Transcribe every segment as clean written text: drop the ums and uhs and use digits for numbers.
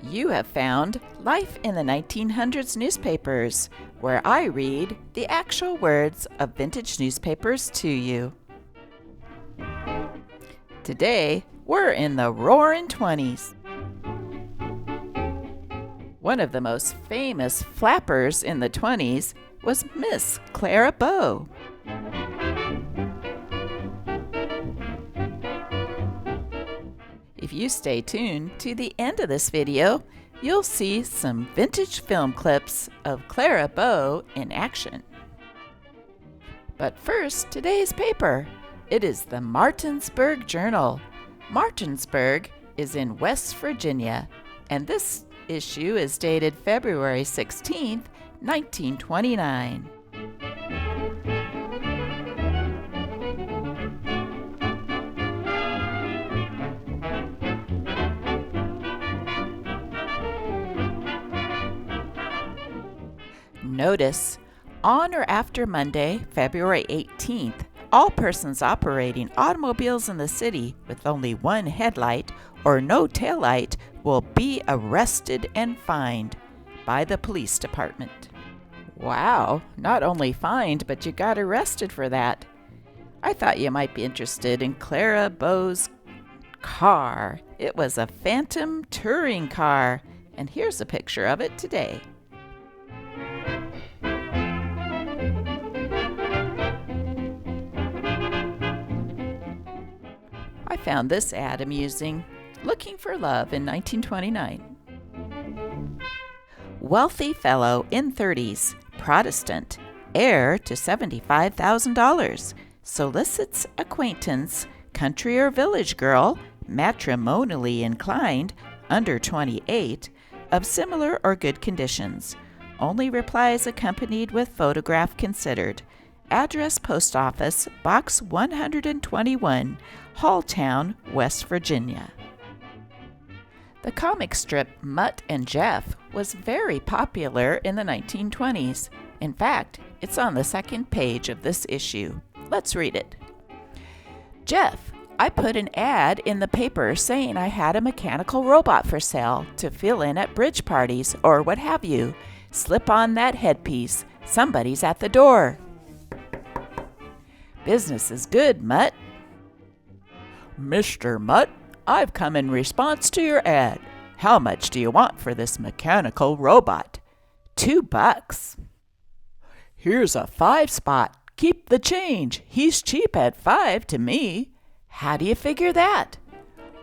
You have found Life in the 1900s newspapers, where I read the actual words of vintage newspapers to you. Today, we're in the Roaring Twenties. One of the most famous flappers in the 20s was Miss Clara Bow. If you stay tuned to the end of this video, you'll see some vintage film clips of Clara Bow in action. But first, today's paper. It is the Martinsburg Journal. Martinsburg is in West Virginia, and this issue is dated February 16, 1929. Notice, on or after Monday, February 18th, all persons operating automobiles in the city with only one headlight or no taillight will be arrested and fined by the police department. Wow, not only fined, but you got arrested for that. I thought you might be interested in Clara Bow's car. It was a phantom touring car, and here's a picture of it today. I found this ad amusing. Looking for love in 1929. Wealthy fellow in 30s, Protestant, heir to $75,000, solicits acquaintance, country or village girl, matrimonially inclined, under 28, of similar or good conditions. Only replies accompanied with photograph considered. Address Post Office, Box 121, Halltown, West Virginia. The comic strip Mutt and Jeff was very popular in the 1920s. In fact, it's on the second page of this issue. Let's read it. Jeff, I put an ad in the paper saying I had a mechanical robot for sale to fill in at bridge parties or what have you. Slip on that headpiece. Somebody's at the door. Business is good, Mutt. Mr. Mutt, I've come in response to your ad. How much do you want for this mechanical robot? $2. Here's a 5-spot. Keep the change. He's cheap at $5 to me. How do you figure that?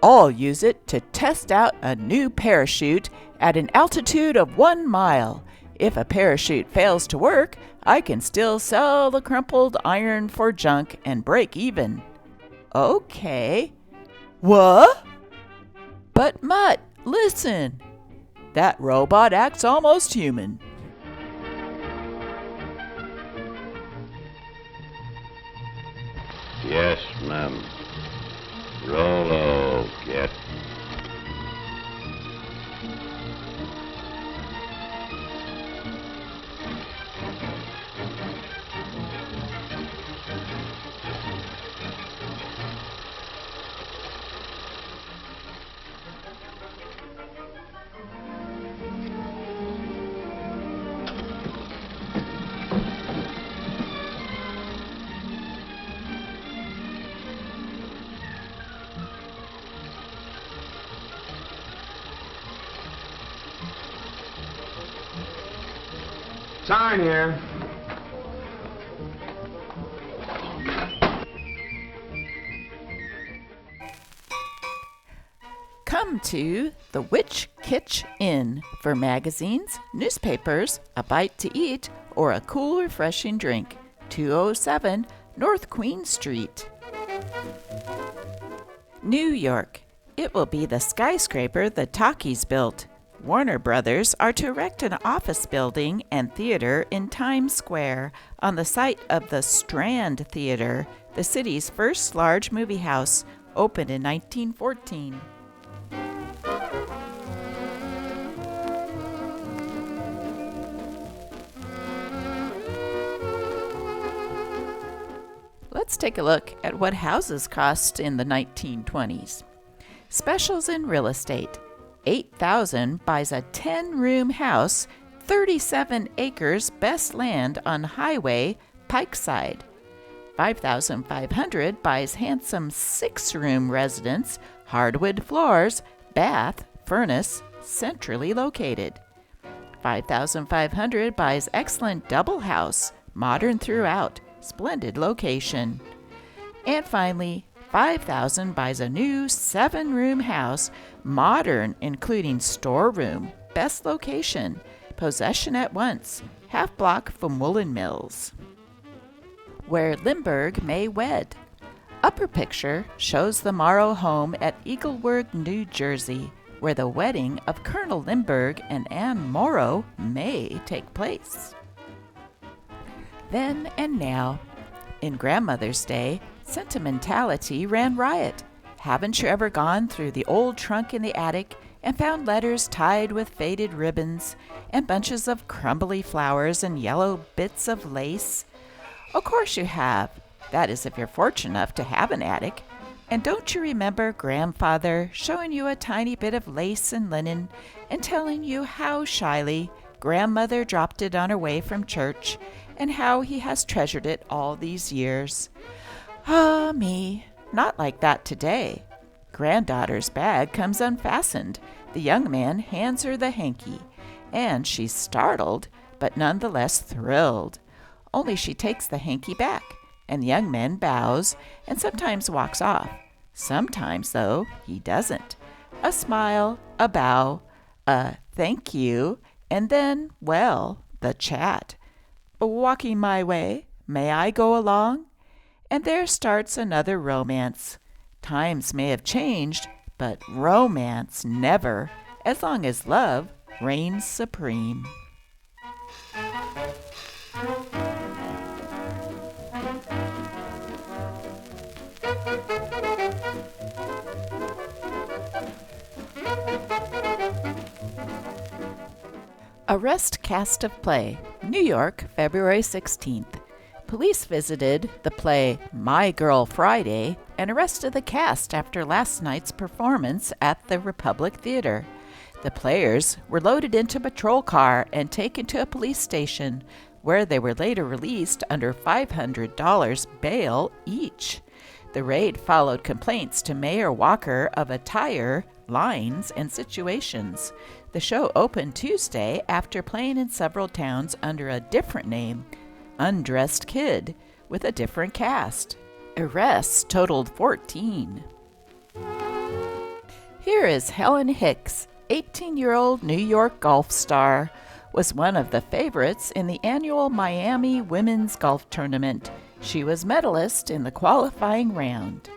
I'll use it to test out a new parachute at an altitude of 1 mile. If a parachute fails to work, I can still sell the crumpled iron for junk and break even. Okay. What? But Mutt, listen. That robot acts almost human. Yes, ma'am. Rolo, get. Sign here. Come to the Witch Kitch Inn for magazines, newspapers, a bite to eat, or a cool, refreshing drink. 207 North Queen Street. New York. It will be the skyscraper the talkies built. Warner Brothers are to erect an office building and theater in Times Square on the site of the Strand Theater, the city's first large movie house, opened in 1914. Let's take a look at what houses cost in the 1920s. Specials in real estate. $8,000 buys a 10-room house, 37 acres, best land on Highway, Pikeside. $5,500 buys handsome 6-room residence, hardwood floors, bath, furnace, centrally located. $5,500 buys excellent double house, modern throughout, splendid location. And finally, $5,000 buys a new 7-room house, modern, including storeroom, best location, possession at once, half block from Woolen Mills. Where Lindbergh may wed. Upper picture shows the Morrow home at Eaglewood, New Jersey, where the wedding of Colonel Lindbergh and Anne Morrow may take place. Then and now, in Grandmother's Day, sentimentality ran riot. Haven't you ever gone through the old trunk in the attic and found letters tied with faded ribbons and bunches of crumbly flowers and yellow bits of lace? Of course you have. That is if you're fortunate enough to have an attic. And don't you remember Grandfather showing you a tiny bit of lace and linen and telling you how shyly Grandmother dropped it on her way from church and how he has treasured it all these years? Ah, me, not like that today. Granddaughter's bag comes unfastened. The young man hands her the hanky, and she's startled, but nonetheless thrilled. Only she takes the hanky back, and the young man bows and sometimes walks off. Sometimes, though, he doesn't. A smile, a bow, a thank you, and then, well, the chat. Walking my way, may I go along? And there starts another romance. Times may have changed, but romance never, as long as love reigns supreme. Arrest cast of play, New York, February 16th. Police visited the play My Girl Friday and arrested the cast after last night's performance at the Republic Theater. The players were loaded into a patrol car and taken to a police station, where they were later released under $500 bail each. The raid followed complaints to Mayor Walker of attire, lines, and situations. The show opened Tuesday after playing in several towns under a different name, Undressed Kid, with a different cast. Arrests totaled 14. Here is Helen Hicks, 18-year-old New York golf star, was one of the favorites in the annual Miami Women's Golf Tournament. She was medalist in the qualifying round.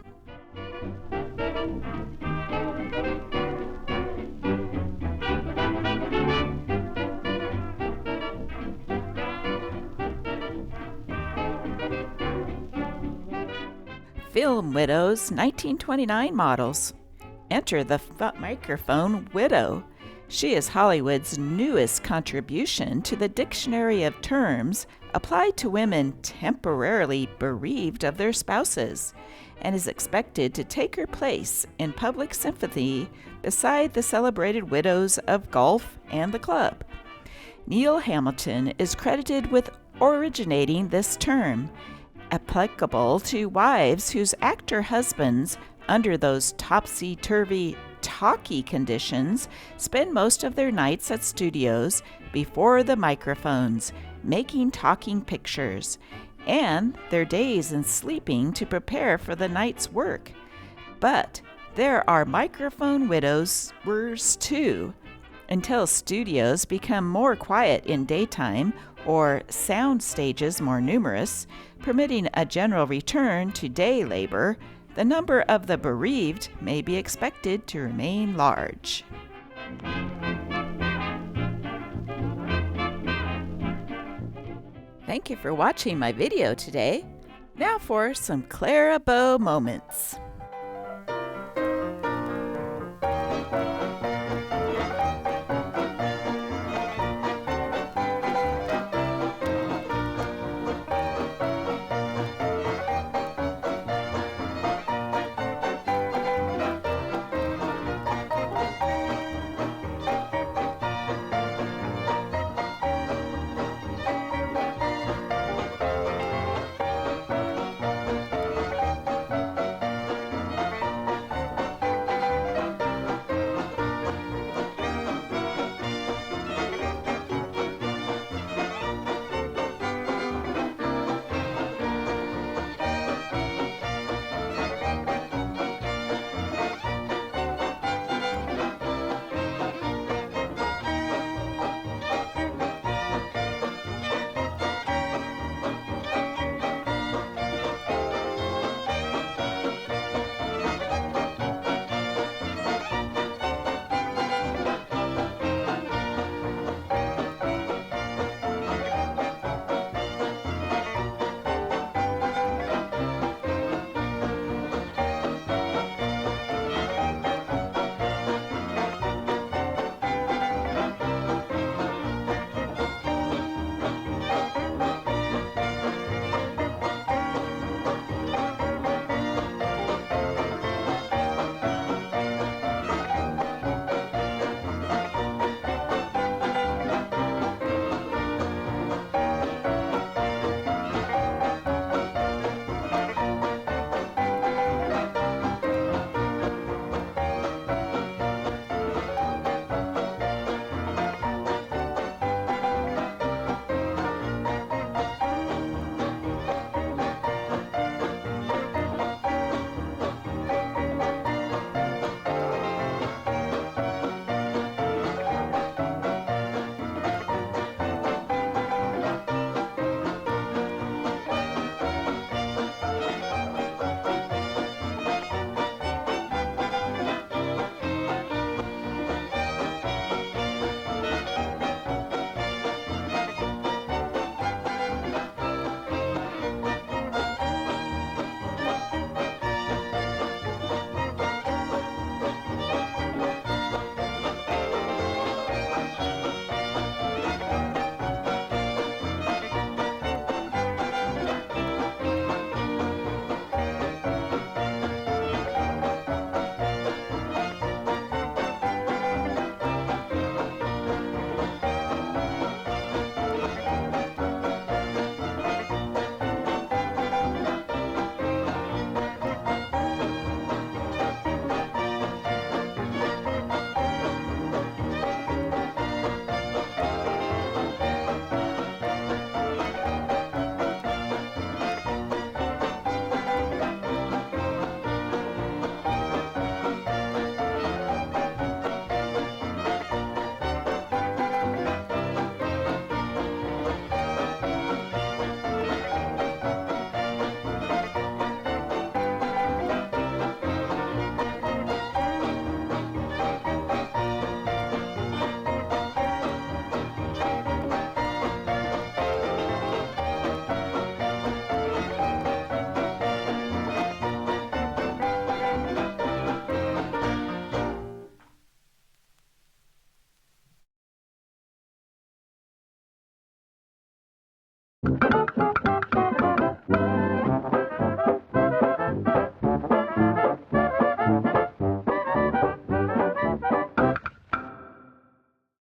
Film Widows 1929 models. Enter the microphone widow. She is Hollywood's newest contribution to the dictionary of terms applied to women temporarily bereaved of their spouses, and is expected to take her place in public sympathy beside the celebrated widows of golf and the club. Neil Hamilton is credited with originating this term, applicable to wives whose actor husbands, under those topsy-turvy, talky conditions, spend most of their nights at studios before the microphones, making talking pictures, and their days in sleeping to prepare for the night's work. But there are microphone widows too, until studios become more quiet in daytime or sound stages more numerous, permitting a general return to day labor. The number of the bereaved may be expected to remain large. Thank you for watching my video today. Now for some Clara Bow moments.